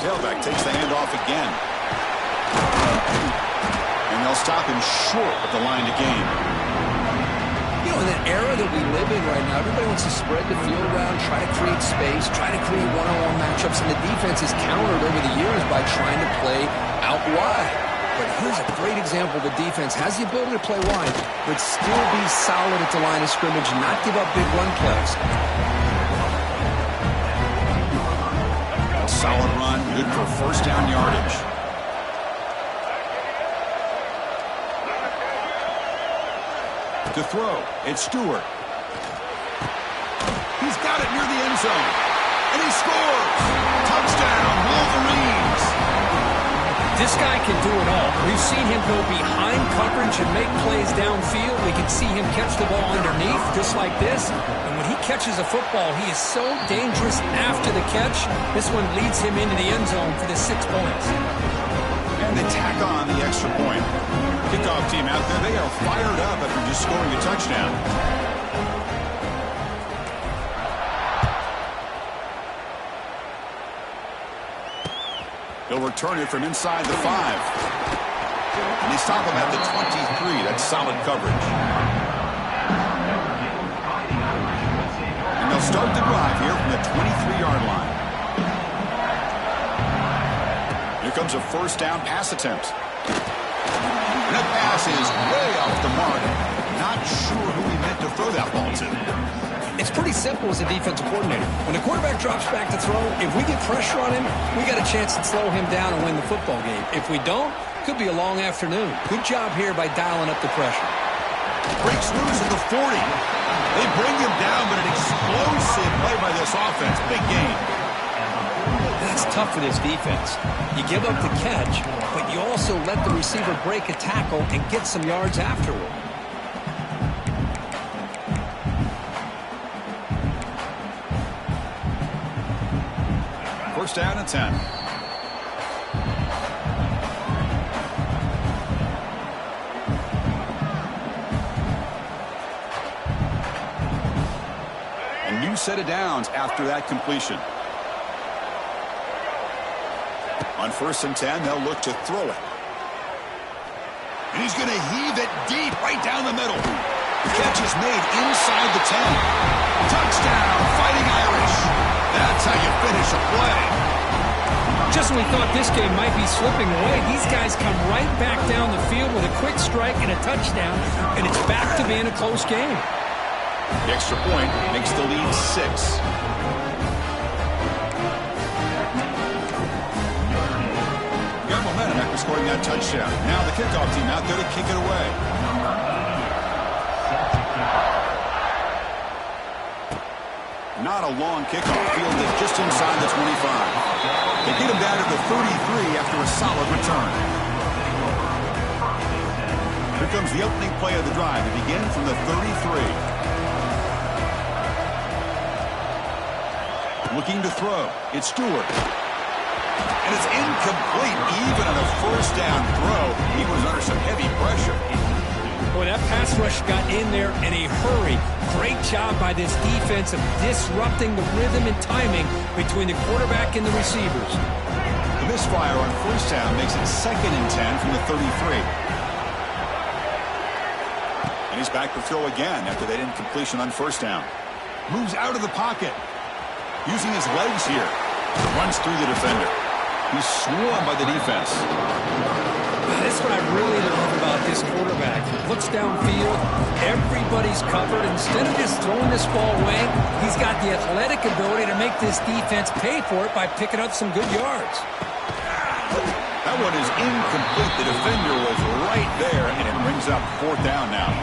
tailback takes the handoff again. And they'll stop him short of the line to gain. You know, in that era that we live in right now, everybody wants to spread the field around, try to create space, try to create one-on-one matchups, and the defense is countered over the years by trying to play out wide. But here's a great example. The defense has the ability to play wide, but still be solid at the line of scrimmage, not give up big run plays. A solid run, good for first down yardage. To throw, it's Stewart. He's got it near the end zone. And he scores! Touchdown, Wolverines! This guy can do it all. We've seen him go behind coverage and make plays downfield. We can see him catch the ball underneath, just like this. And when he catches a football, he is so dangerous after the catch. This one leads him into the end zone for the 6 points. And they tack on the extra point. Kickoff team out there, they are fired up after just scoring a touchdown. He'll return it from inside the 5. And they stop him at the 23. That's solid coverage. And they'll start the drive here from the 23-yard line. Here comes a first down pass attempt. And that pass is way off the mark. Not sure who he meant to throw that ball to. It's pretty simple as a defensive coordinator. When the quarterback drops back to throw, if we get pressure on him, we got a chance to slow him down and win the football game. If we don't, could be a long afternoon. Good job here by dialing up the pressure. Breaks loose at the 40. They bring him down, but an explosive play by this offense. Big game. That's tough for this defense. You give up the catch, but you also let the receiver break a tackle and get some yards afterward. First down and 10. A new set of downs after that completion. On first and 10, they'll look to throw it. And he's going to heave it deep right down the middle. The catch is made inside the 10. Touchdown, Fighting Irish. That's how you finish a play. Just when we thought this game might be slipping away, these guys come right back down the field with a quick strike and a touchdown, and it's back to being a close game. The extra point makes the lead 6. Got momentum after scoring that touchdown. Now the kickoff team out there to kick it away. Not a long kickoff, fielded just inside the 25. They get him down to the 33 after a solid return. Here comes the opening play of the drive. It begins from the 33. Looking to throw. It's Stewart. And it's incomplete. Even on a first down throw, he was under some heavy pressure. Boy, that pass rush got in there in a hurry. Great job by this defense of disrupting the rhythm and timing between the quarterback and the receivers. The misfire on first down makes it 2nd and 10 from the 33. And he's back to throw again after that incompletion on first down. Moves out of the pocket. Using his legs here. Runs through the defender. He's swarmed by the defense. That's what I really love about this quarterback. He looks downfield, everybody's covered. Instead of just throwing this ball away, he's got the athletic ability to make this defense pay for it by picking up some good yards. That one is incomplete. The defender was right there, and it brings up 4th down now.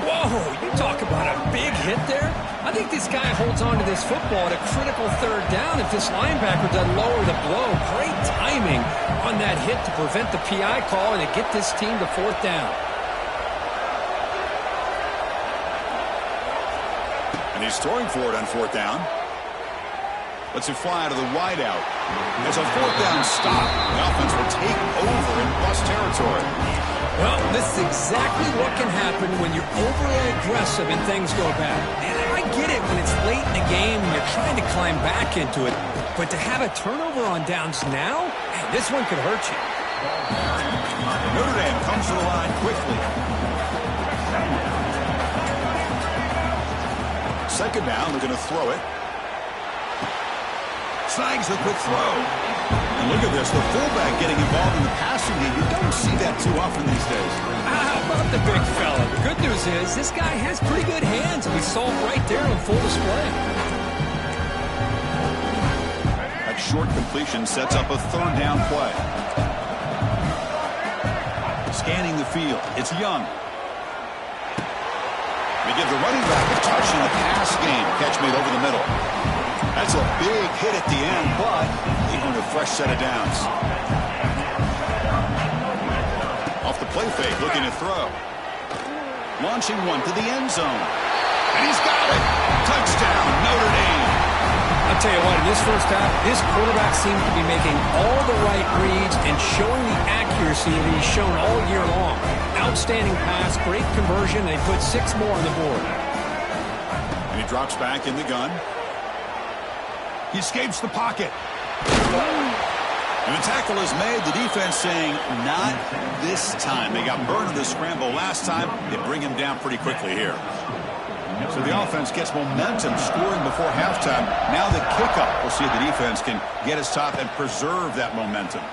Whoa, you talk about a big hit there. I think this guy holds on to this football at a critical 3rd down if this linebacker doesn't lower the blow. Great timing on that hit to prevent the PI call and to get this team to 4th down. And he's throwing for it on 4th down. Lets it fly to the wideout. It's a 4th down stop. The offense will take over in plus territory. Well, this is exactly what can happen when you're overly aggressive and things go bad. And I get it when it's late in the game and you're trying to climb back into it. But to have a turnover on downs now, man, this one could hurt you. Notre Dame comes to the line quickly. Second down, they're going to throw it. Snags the quick throw. And look at this, the fullback getting involved in the passing game. You don't see that too often these days. How about the big fella? The good news is this guy has pretty good hands, and we saw it right there on full display. That short completion sets up a third down play. Scanning the field, it's Young. They give the running back a touch in the pass game. Catch made over the middle. That's a big hit at the end, but they earn a fresh set of downs. Off the play fake, looking to throw. Launching one to the end zone. And he's got it. Touchdown, Notre Dame. I'll tell you what, in this first half, this quarterback seems to be making all the right reads and showing the accuracy that he's shown all year long. Outstanding pass, great conversion, and he put 6 more on the board. And he drops back in the gun. He escapes the pocket. And the tackle is made. The defense saying, not this time. They got burned in the scramble last time. They bring him down pretty quickly here. So the offense gets momentum, scoring before halftime. Now the kickoff. We'll see if the defense can get his top and preserve that momentum.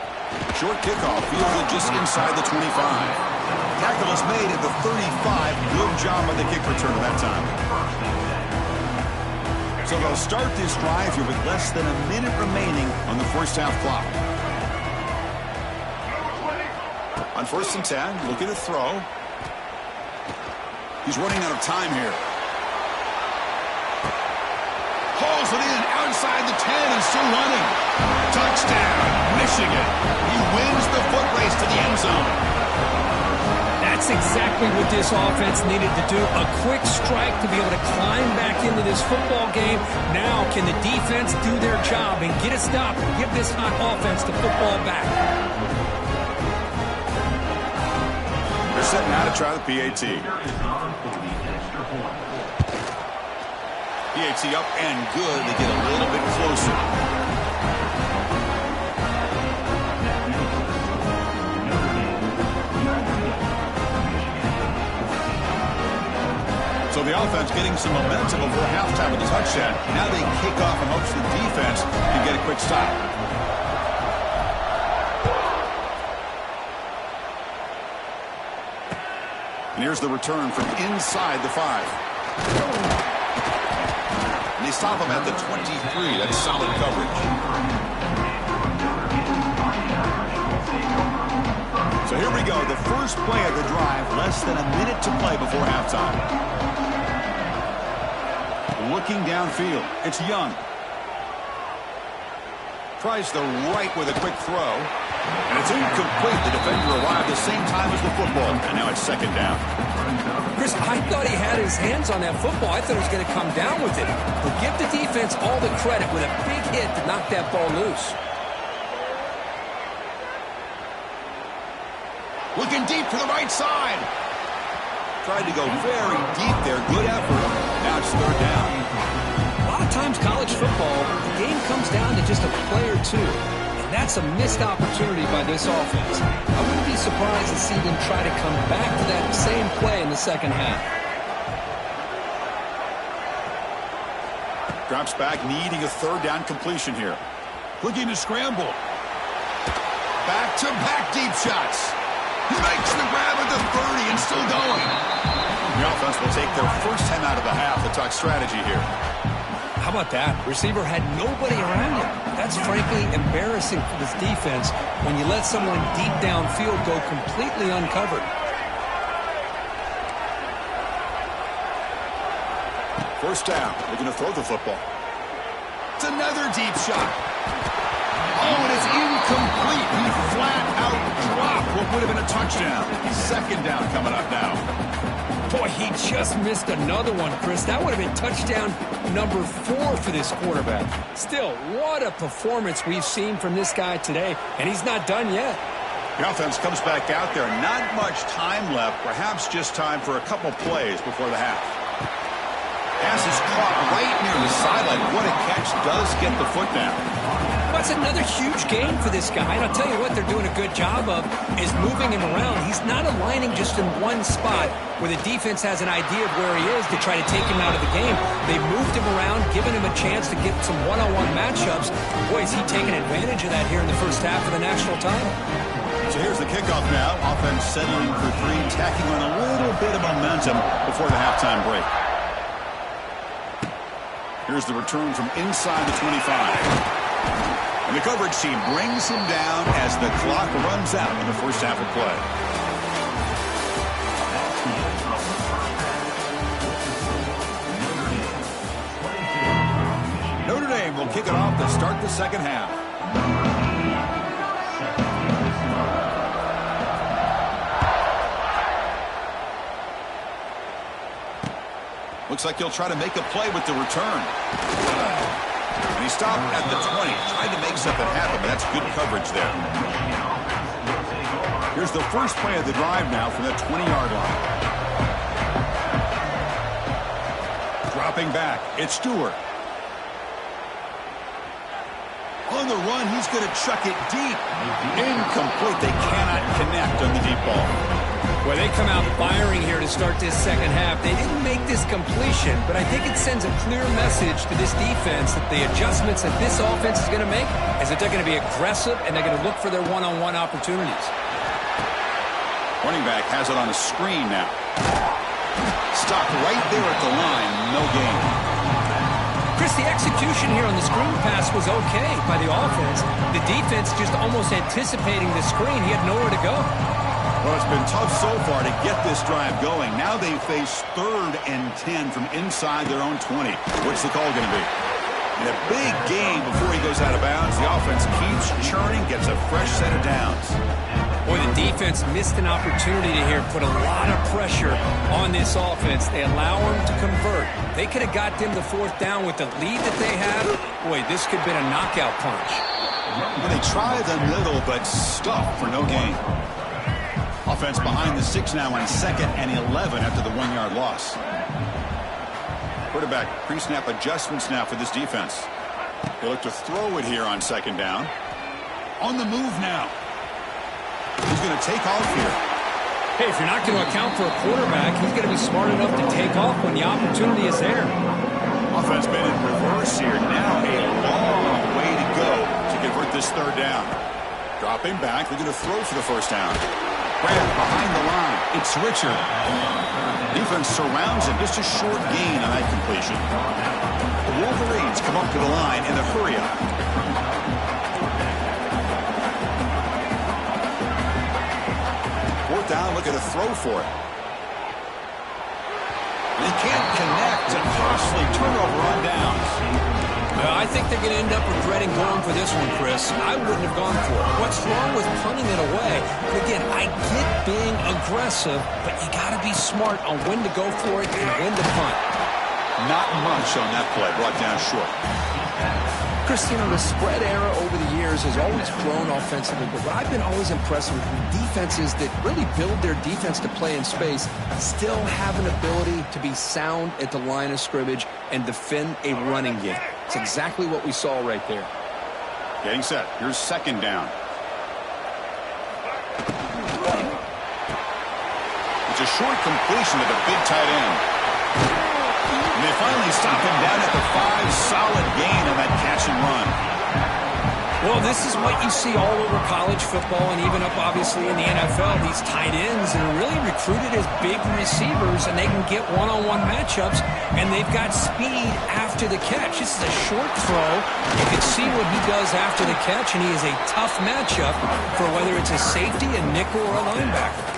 Short kickoff, fielded just inside the 25. Tackle is made at the 35. Good job on the kick return at that time. So they'll start this drive here with less than a minute remaining on the first half clock. On 1st and 10, looking to throw. He's running out of time here. Hauls it in outside the 10 and still running. Touchdown, Michigan. He wins the foot race to the end zone. That's exactly what this offense needed to do. A quick strike to be able to climb back into this football game. Now can the defense do their job and get a stop and give this hot offense the football back? They're setting out to try the PAT. PAT up and good. They get a little bit closer. So the offense getting some momentum before halftime with a touchdown. Now they kick off and hopes the defense can get a quick stop. And here's the return from inside the 5. And they stop him at the 23. That's solid coverage. So here we go. The first play of the drive. Less than a minute to play before halftime. Looking downfield. It's Young. Tries the right with a quick throw. And it's incomplete. The defender arrived the same time as the football. And now it's 2nd down. Chris, I thought he had his hands on that football. I thought he was going to come down with it. But give the defense all the credit with a big hit to knock that ball loose. Looking deep to the right side. Tried to go very deep there. Good effort. Now it's 3rd down. A lot of times college football, the game comes down to just a play or two. And that's a missed opportunity by this offense. I wouldn't be surprised to see them try to come back to that same play in the second half. Drops back, needing a 3rd down completion here. Looking to scramble. Back-to-back deep shots. He makes the grab at the 30 and still going. The offense will take their first time out of the half. The talk strategy here. How about that? Receiver had nobody around him. That's frankly embarrassing for this defense when you let someone deep downfield go completely uncovered. First down. Looking to throw the football. It's another deep shot. Oh, and it's incomplete. He flat out dropped what would have been a touchdown. 2nd down coming up now. Boy, he just missed another one, Chris. That would have been touchdown number 4 for this quarterback. Still, what a performance we've seen from this guy today, and he's not done yet. The offense comes back out there. Not much time left. Perhaps just time for a couple plays before the half. Pass is caught right near the sideline. What a catch. Does get the foot down. That's another huge gain for this guy. And I'll tell you what they're doing a good job of is moving him around. He's not aligning just in one spot where the defense has an idea of where he is to try to take him out of the game. They moved him around, giving him a chance to get some one-on-one matchups. Boy, is he taking advantage of that here in the first half of the national title. So here's the kickoff now. Offense settling for three, tacking on a little bit of momentum before the halftime break. Here's the return from inside the 25. And the coverage team brings him down as the clock runs out in the first half of play. Notre Dame will kick it off to start the second half. Looks like he'll try to make a play with the return. And he stopped at the 20. Tried to make something happen, but that's good coverage there. Here's the first play of the drive now from the 20-yard line. Dropping back, it's Stewart. On the run, he's going to chuck it deep. Incomplete. They cannot connect on the deep ball. Well, they come out firing here to start this second half. They didn't make this completion, but I think it sends a clear message to this defense that the adjustments that this offense is going to make is that they're going to be aggressive and they're going to look for their one-on-one opportunities. Running back has it on a screen now. Stopped right there at the line. No gain. Chris, the execution here on the screen pass was okay by the offense. The defense just almost anticipating the screen. He had nowhere to go. Well, it's been tough so far to get this drive going. Now they face 3rd and 10 from inside their own 20. What's the call going to be? In a big game before he goes out of bounds, the offense keeps churning, gets a fresh set of downs. Boy, the defense missed an opportunity to here put a lot of pressure on this offense. They allow them to convert. They could have got them the 4th down with the lead that they have. Boy, this could have been a knockout punch. Well, they try the middle, but stuff for no gain. Offense behind the 6 now on 2nd and 11 after the 1-yard loss. Quarterback pre-snap adjustments now for this defense. They look to throw it here on 2nd down. On the move now. He's going to take off here. Hey, if you're not going to account for a quarterback, he's going to be smart enough to take off when the opportunity is there. Offense been in reverse here. Now a long way to go to convert this 3rd down. Dropping back. They're going to throw for the 1st down. Grant behind the line. It's Richard. Defense surrounds him. Just a short gain on that completion. The Wolverines come up to the line in a hurry-up. 4th down, looking to throw for it. They can't connect. A costly turnover on downs. I think they're going to end up regretting going for this one, Chris. I wouldn't have gone for it. What's wrong with punting it away? And again, I get being aggressive, but you got to be smart on when to go for it and when to punt. Not much on that play, brought down short. Chris, the spread era over the years has always grown offensively, but what I've been always impressed with defenses that really build their defense to play in space still have an ability to be sound at the line of scrimmage and defend a running game. It's exactly what we saw right there. Getting set. Here's 2nd down. It's a short completion to the big tight end. And they finally stop him down at the 5. Solid gain on that catch and run. Well, this is what you see all over college football and even up, obviously, in the NFL. These tight ends that are really recruited as big receivers, and they can get one-on-one matchups, and they've got speed after the catch. This is a short throw. You can see what he does after the catch, and he is a tough matchup for whether it's a safety, a nickel, or a linebacker.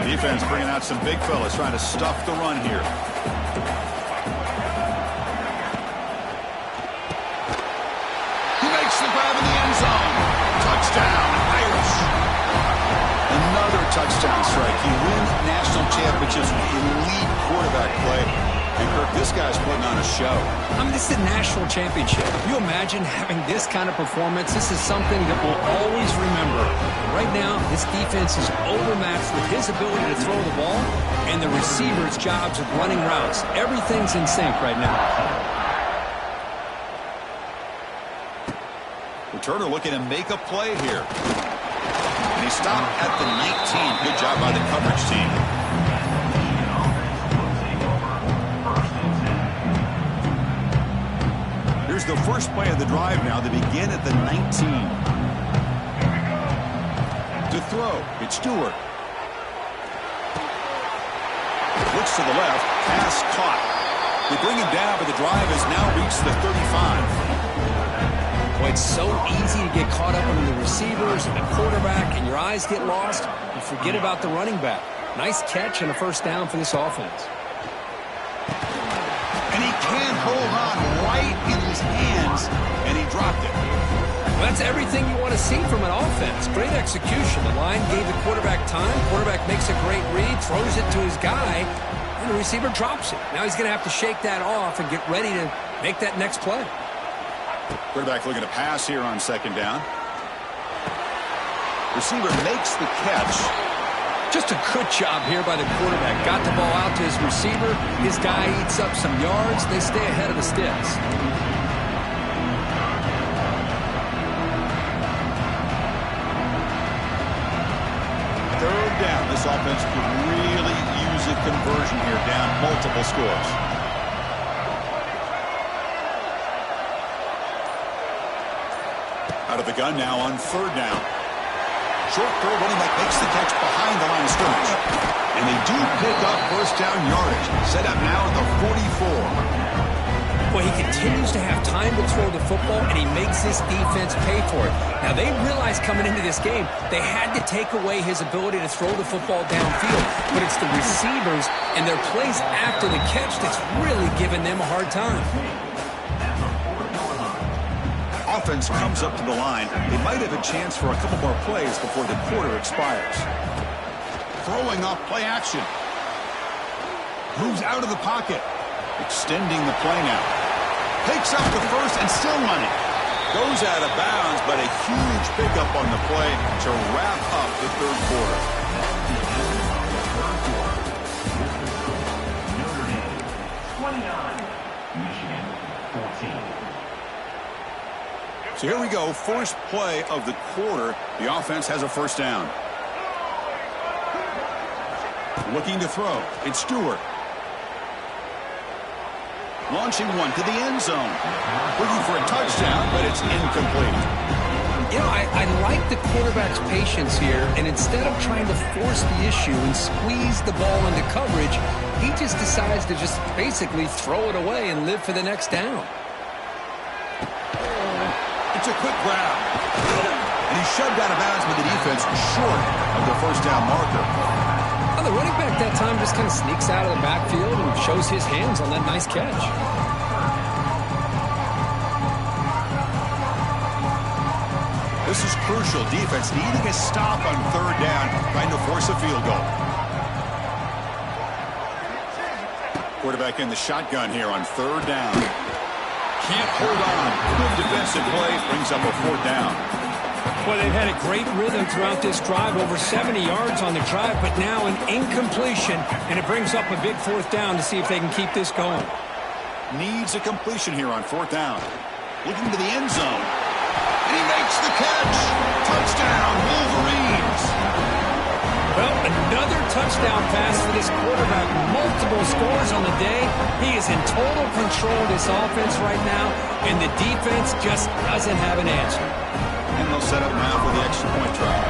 Defense bringing out some big fellas trying to stuff the run here. He makes the grab in the end zone. Touchdown, Irish. Another touchdown strike. You win national championships with elite quarterback play. And Kirk, this guy's putting on a show. I mean, this is a national championship. Can you imagine having this kind of performance? This is something that we'll always remember. Right now, this defense is overmatched with his ability to throw the ball and the receiver's jobs of running routes. Everything's in sync right now. Returner looking to make a play here. And he stopped at the 19. Good job by the coverage team. Here's the first play of the drive now. They begin at the 19. To throw, it's Stewart. Looks to the left, pass caught. They bring him down, but the drive has now reached the 35. Boy, it's so easy to get caught up under the receivers and the quarterback, and your eyes get lost. You forget about the running back. Nice catch and a first down for this offense. And he can't hold on right in his hands, and he dropped it. Well, that's everything you want to see from an offense. Great execution. The line gave the quarterback time. Quarterback makes a great read, throws it to his guy, and the receiver drops it. Now he's going to have to shake that off and get ready to make that next play. Quarterback looking to pass here on second down. Receiver makes the catch. Just a good job here by the quarterback. Got the ball out to his receiver. His guy eats up some yards. They stay ahead of the sticks. Third down. This offense could really use a conversion here, down multiple scores. Out of the gun now on third down. Short throw, running back makes the catch behind the line of scrimmage. And they do pick up first down yardage. Set up now at the 44. Well, he continues to have time to throw the football, and he makes this defense pay for it. Now, they realized coming into this game they had to take away his ability to throw the football downfield. But it's the receivers and their plays after the catch that's really giving them a hard time. Offense comes up to the line. They might have a chance for a couple more plays before the quarter expires. Throwing off play action. Moves out of the pocket. Extending the play now. Takes up the first and still running. Goes out of bounds, but a huge pickup on the play to wrap up the third quarter. Notre Dame, 29. Michigan, 14. So here we go, first play of the quarter. The offense has a first down. Looking to throw. It's Stewart. Launching one to the end zone. Looking for a touchdown, but it's incomplete. You know, I like the quarterback's patience here, and instead of trying to force the issue and squeeze the ball into coverage, he just decides to just basically throw it away and live for the next down. It's a quick grab. And he's shoved out of bounds with the defense short of the first down marker. Well, the running back that time just kind of sneaks out of the backfield and shows his hands on that nice catch. This is crucial. Defense needing a stop on third down, trying to force a field goal. Quarterback in the shotgun here on third down. Can't hold on. Good defensive play. Brings up a fourth down. Well, they've had a great rhythm throughout this drive. Over 70 yards on the drive, but now an incompletion. And it brings up a big fourth down to see if they can keep this going. Needs a completion here on fourth down. Looking to the end zone. And he makes the catch. Touchdown, Wolverines. Well, another touchdown pass for this quarterback. Multiple scores on the day. He is in total control of this offense right now, and the defense just doesn't have an answer. And they'll set up now for the extra point try.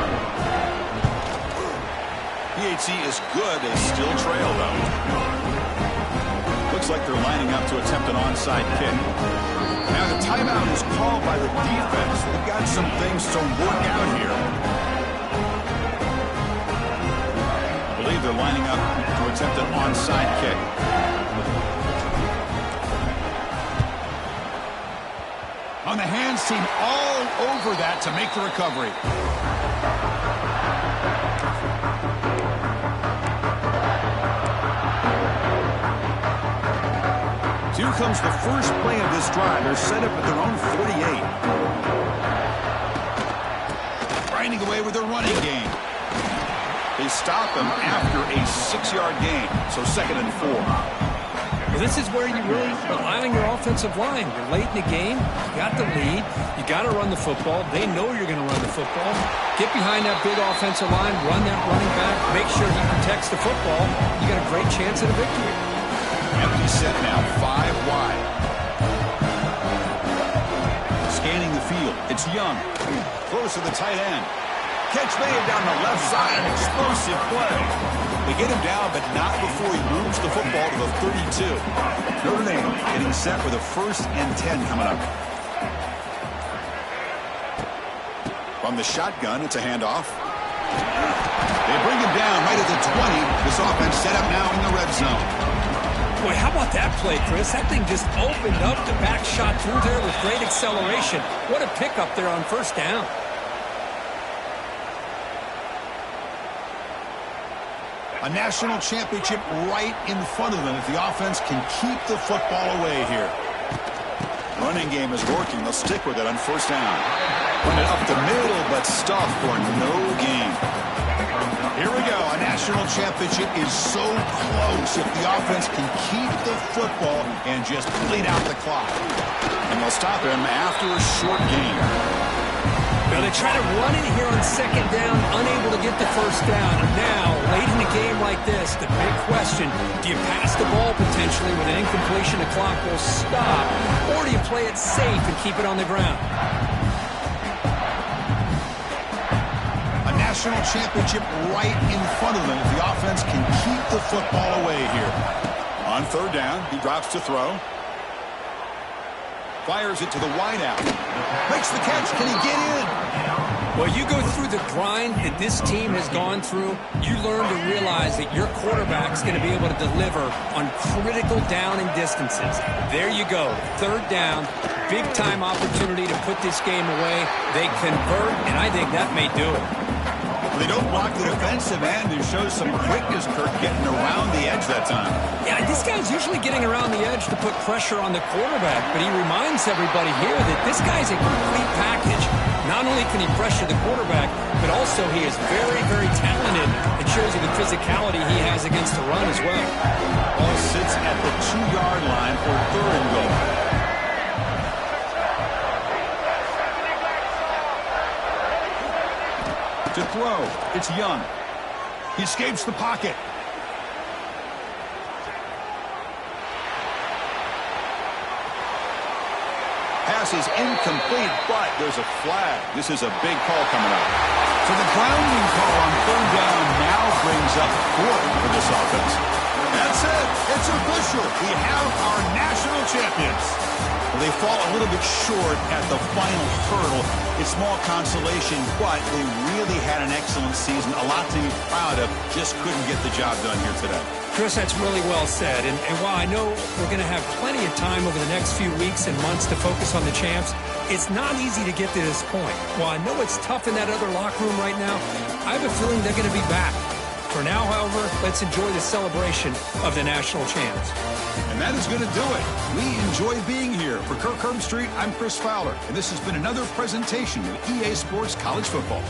PHC is good. They still trail, though. Looks like they're lining up to attempt an onside kick. Now the timeout is called by the defense. They've got some things to work out here. I believe they're lining up to attempt an onside kick. On the hands team all over that to make the recovery. Here comes the first play of this drive. They're set up at their own 48. Grinding away with their running game. They stop him after a 6-yard gain. So 2nd and 4. Well, this is where you really rely on your offensive line. You're late in the game. You got the lead. You got to run the football. They know you're going to run the football. Get behind that big offensive line. Run that running back. Make sure he protects the football. You got a great chance at a victory. Empty set now, 5 wide. Scanning the field. It's Young. Close to the tight end. Catch made down the left side. An explosive play. They get him down, but not before he moves the football to the 32. Notre Dame getting set with a 1st and 10 coming up. From the shotgun, it's a handoff. They bring him down right at the 20. This offense set up now in the red zone. Boy, how about that play, Chris? That thing just opened up. The back shot through there with great acceleration. What a pickup there on 1st down. A national championship right in front of them if the offense can keep the football away here. Running game is working. They'll stick with it on 1st down. Run it up the middle, but stuffed for no gain. Here we go. A national championship is so close if the offense can keep the football and just bleed out the clock. And they'll stop him after a short gain. Now they try to run it here on 2nd down, unable to get the 1st down. And now, late in a game like this, the big question, do you pass the ball potentially with an incompletion, the clock will stop, or do you play it safe and keep it on the ground? A national championship right in front of them if the offense can keep the football away here. On 3rd down, he drops to throw. Fires it to the wideout. Makes the catch. Can he get in? Well, you go through the grind that this team has gone through, you learn to realize that your quarterback's going to be able to deliver on critical down and distances. There you go. 3rd down. Big-time opportunity to put this game away. They convert, and I think that may do it. They don't block the defensive end and show some quickness, Kirk, getting around the edge that time. Yeah, this guy's usually getting around the edge to put pressure on the quarterback, but he reminds everybody here that this guy's a complete package. Not only can he pressure the quarterback, but also he is very, very talented. It shows you the physicality he has against the run as well. Ball sits at the 2-yard line for 3rd and goal. To throw, it's Young. He escapes the pocket. Pass is incomplete, but there's a flag. This is a big call coming up. So the grounding call on 3rd down now brings up 4th for this offense. That's it. It's official. We have our national champions. Well, they fall a little bit short at the final hurdle. It's small consolation, but they really had an excellent season. A lot to be proud of. Just couldn't get the job done here today. Chris, that's really well said. And while I know we're going to have plenty of time over the next few weeks and months to focus on the champs, it's not easy to get to this point. While I know it's tough in that other locker room right now, I have a feeling they're going to be back. For now, however, let's enjoy the celebration of the national champs. And that is going to do it. We enjoy being here. For Kirk Herbstreit, I'm Chris Fowler, and this has been another presentation of EA Sports College Football.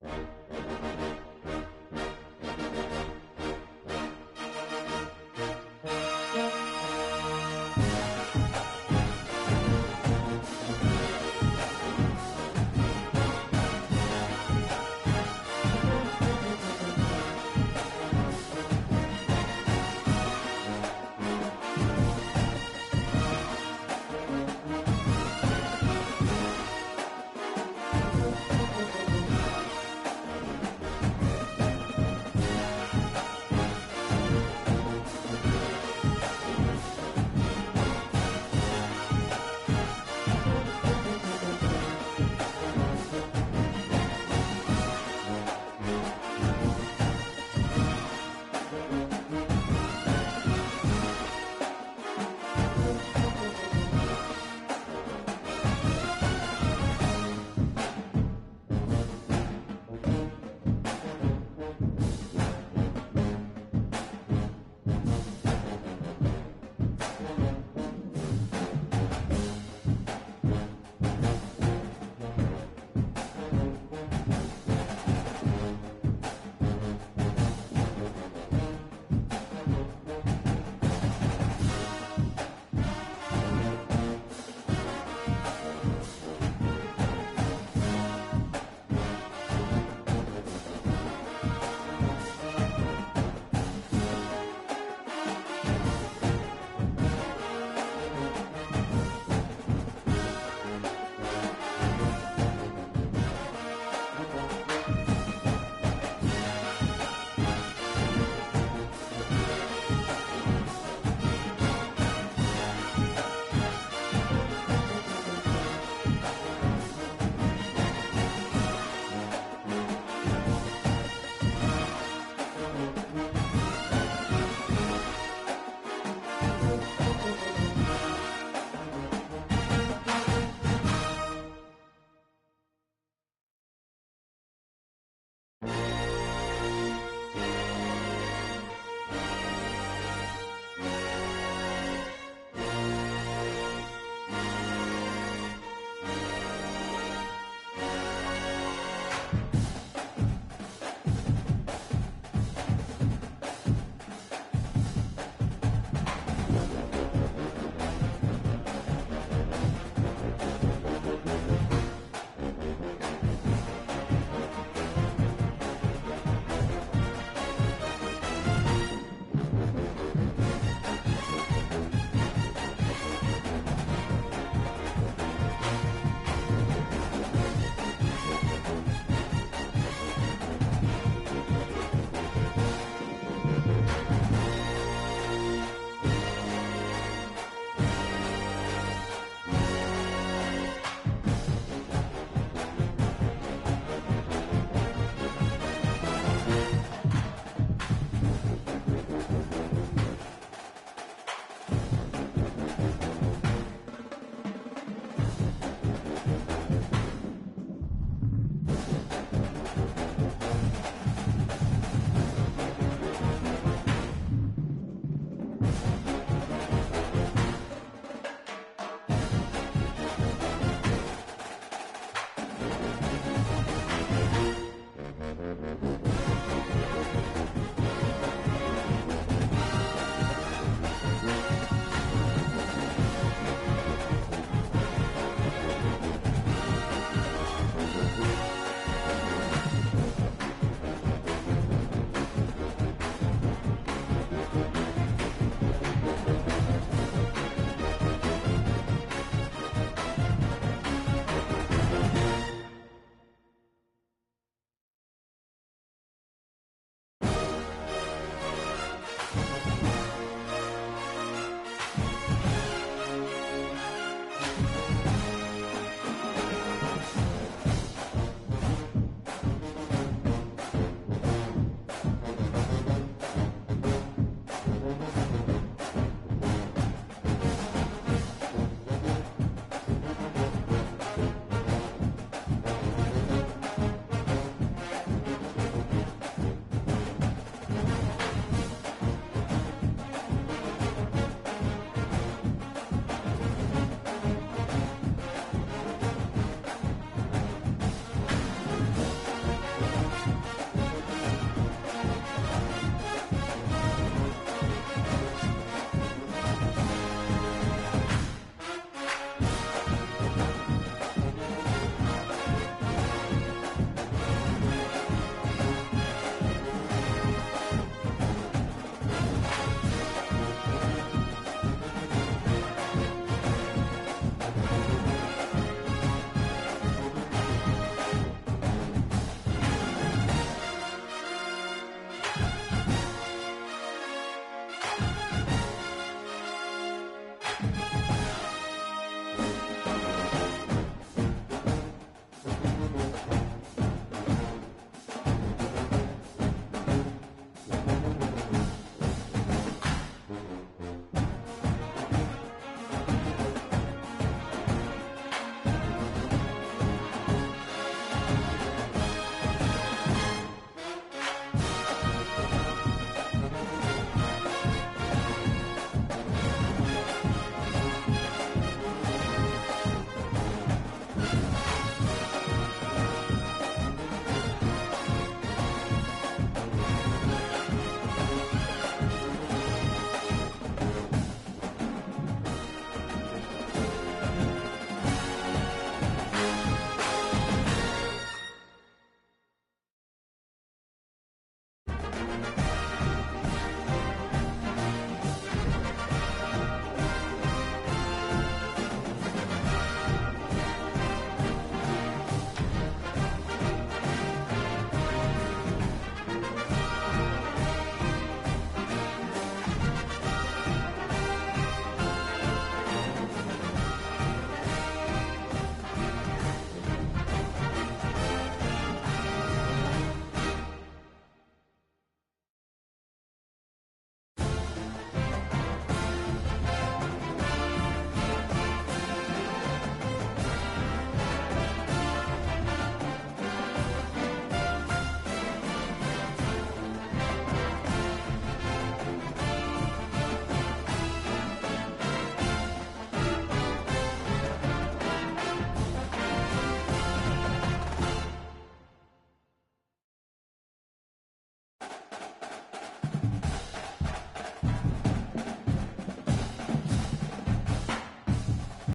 you.